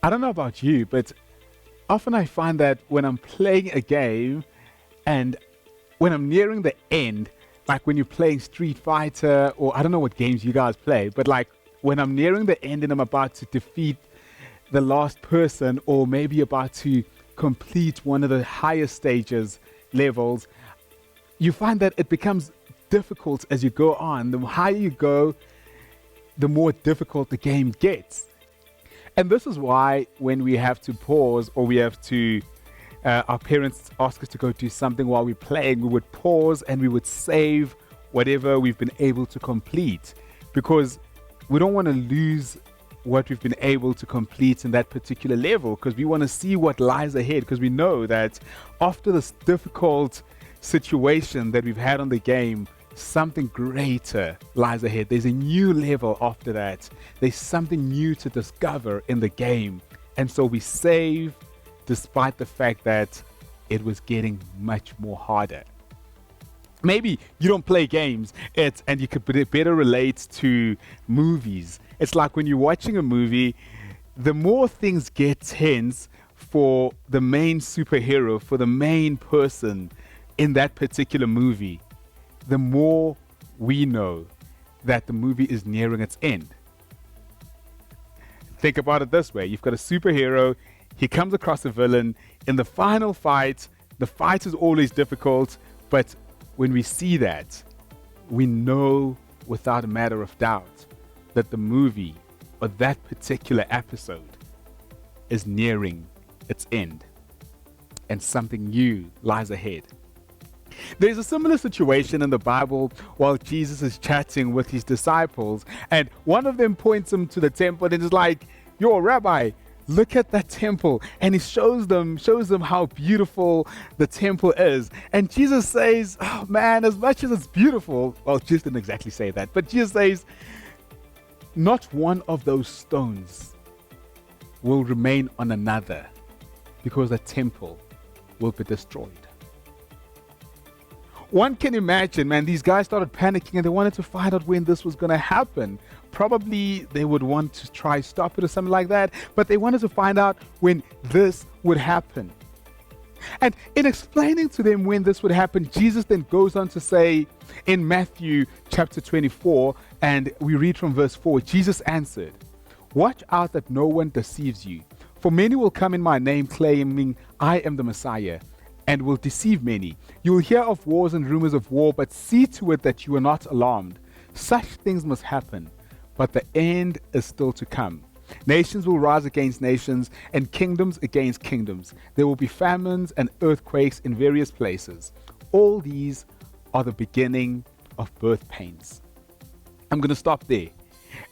I don't know about you, but often I find that when I'm playing a game and when I'm nearing the end, like when you're playing Street Fighter, or I don't know what games you guys play, but like when I'm nearing the end and I'm about to defeat the last person, or maybe about to complete one of the higher stages levels, you find that it becomes difficult as you go on. The higher you go, the more difficult the game gets. And this is why when we have to pause, or we have to, our parents ask us to go do something while we're playing, we would pause and we would save whatever we've been able to complete, because we don't want to lose what we've been able to complete in that particular level, because we want to see what lies ahead, because we know that after this difficult situation that we've had on the game, something greater lies ahead. There's a new level after that. There's something new to discover in the game. And so we save despite the fact that it was getting much more harder. Maybe you don't play games, and you could better relate to movies. It's like when you're watching a movie, the more things get tense for the main superhero, for the main person in that particular movie, the more we know that the movie is nearing its end. Think about it this way. You've got a superhero, he comes across a villain. In the final fight, the fight is always difficult, but when we see that, we know without a matter of doubt that the movie or that particular episode is nearing its end and something new lies ahead. There's a similar situation in the Bible while Jesus is chatting with his disciples, and one of them points him to the temple and is like, "Yo, Rabbi, look at that temple." And he shows them how beautiful the temple is. And Jesus says, "Oh man, as much as it's beautiful," well, Jesus didn't exactly say that, but Jesus says, "Not one of those stones will remain on another, because the temple will be destroyed." One can imagine, man, these guys started panicking and they wanted to find out when this was going to happen. Probably they would want to try stop it or something like that, but they wanted to find out when this would happen. And in explaining to them when this would happen, Jesus then goes on to say in Matthew chapter 24, and we read from verse 4, Jesus answered, "Watch out that no one deceives you, for many will come in my name claiming I am the Messiah, and will deceive many. You will hear of wars and rumors of war, but see to it that you are not alarmed. Such things must happen, but the end is still to come. Nations will rise against nations, and kingdoms against kingdoms. There will be famines and earthquakes in various places. All these are the beginning of birth pains." I'm going to stop there.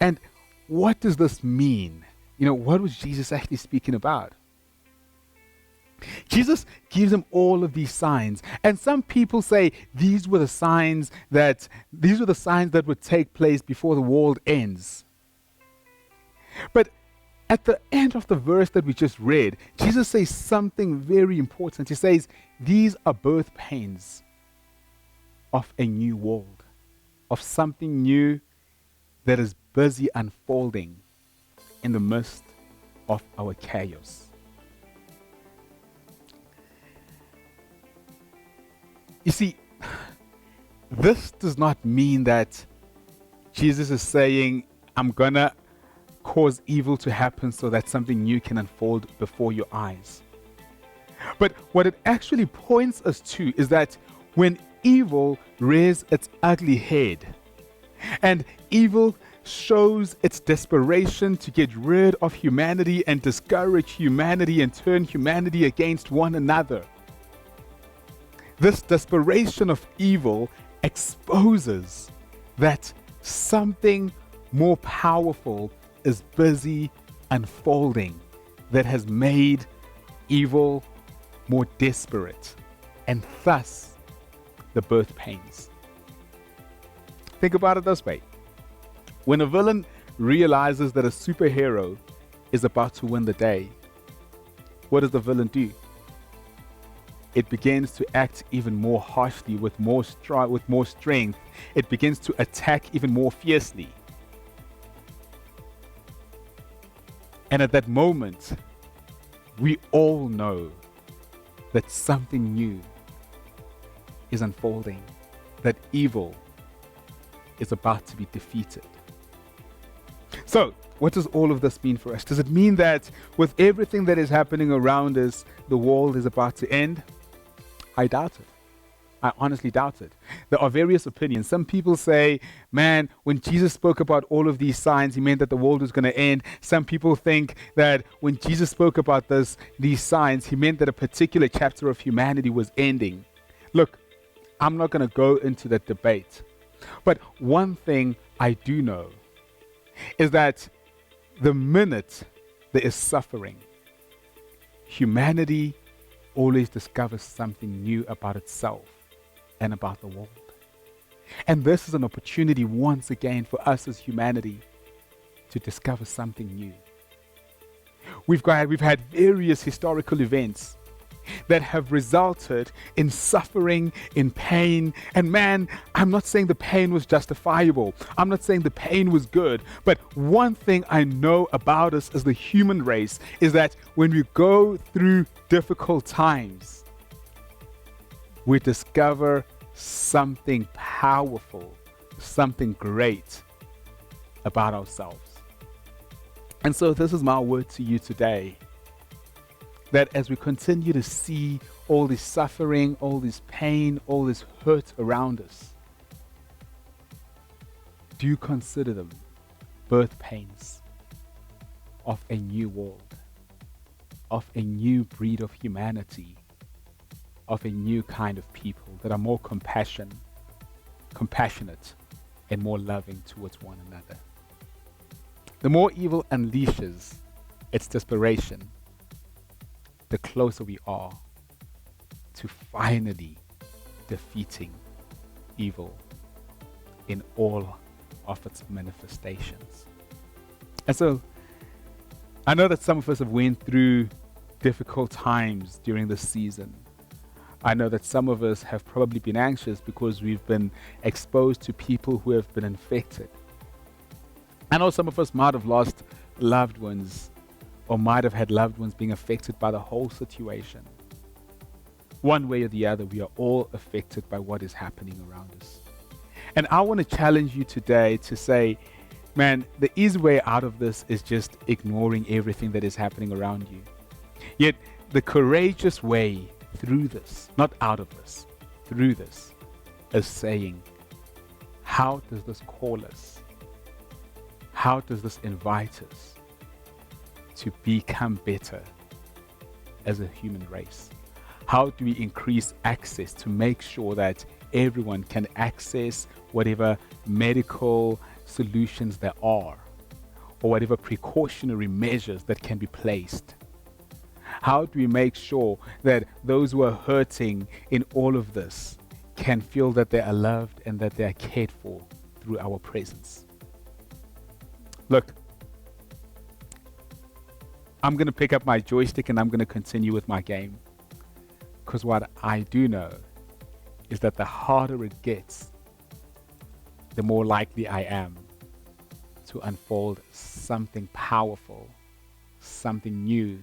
And what does this mean? What was Jesus actually speaking about? Jesus gives them all of these signs, and some people say these were the signs that would take place before the world ends. But at the end of the verse that we just read, Jesus says something very important. He says, "These are birth pains of a new world, of something new that is busy unfolding in the midst of our chaos." You see, this does not mean that Jesus is saying, "I'm gonna cause evil to happen so that something new can unfold before your eyes." But what it actually points us to is that when evil rears its ugly head, and evil shows its desperation to get rid of humanity and discourage humanity and turn humanity against one another, this desperation of evil exposes that something more powerful is busy unfolding that has made evil more desperate, and thus the birth pains. Think about it this way. When a villain realizes that a superhero is about to win the day, what does the villain do? It begins to act even more harshly, with more strength. It begins to attack even more fiercely. And at that moment, we all know that something new is unfolding, that evil is about to be defeated. So, what does all of this mean for us? Does it mean that with everything that is happening around us, the world is about to end? I doubt it. I honestly doubt it. There are various opinions. Some people say, man, when Jesus spoke about all of these signs, he meant that the world was going to end. Some people think that when Jesus spoke about these signs, he meant that a particular chapter of humanity was ending. Look, I'm not going to go into that debate. But one thing I do know is that the minute there is suffering, humanity always discovers something new about itself and about the world. And this is an opportunity once again for us as humanity to discover something new. We've had various historical events that have resulted in suffering, in pain. And man, I'm not saying the pain was justifiable. I'm not saying the pain was good. But one thing I know about us as the human race is that when we go through difficult times, we discover something powerful, something great about ourselves. And so this is my word to you today, that as we continue to see all this suffering, all this pain, all this hurt around us, do consider them birth pains of a new world, of a new breed of humanity, of a new kind of people that are more compassionate and more loving towards one another. The more evil unleashes its desperation, the closer we are to finally defeating evil in all of its manifestations. And so, I know that some of us have went through difficult times during this season. I know that some of us have probably been anxious because we've been exposed to people who have been infected. I know some of us might have lost loved ones or might have had loved ones being affected by the whole situation. One way or the other, we are all affected by what is happening around us. And I want to challenge you today to say, man, the easy way out of this is just ignoring everything that is happening around you. Yet, the courageous way through this, not out of this, through this, is saying, how does this call us? How does this invite us to become better as a human race? How do we increase access to make sure that everyone can access whatever medical solutions there are, or whatever precautionary measures that can be placed? How do we make sure that those who are hurting in all of this can feel that they are loved and that they are cared for through our presence? Look, I'm going to pick up my joystick and I'm going to continue with my game. Because what I do know is that the harder it gets, the more likely I am to unfold something powerful, something new,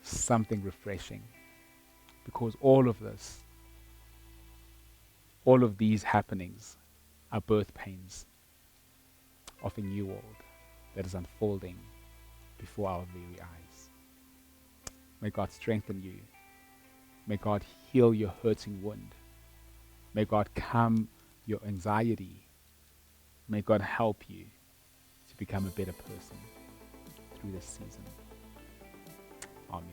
something refreshing. Because all of this, all of these happenings are birth pains of a new world that is unfolding before our very eyes. May God strengthen you. May God heal your hurting wound. May God calm your anxiety. May God help you to become a better person through this season. Amen.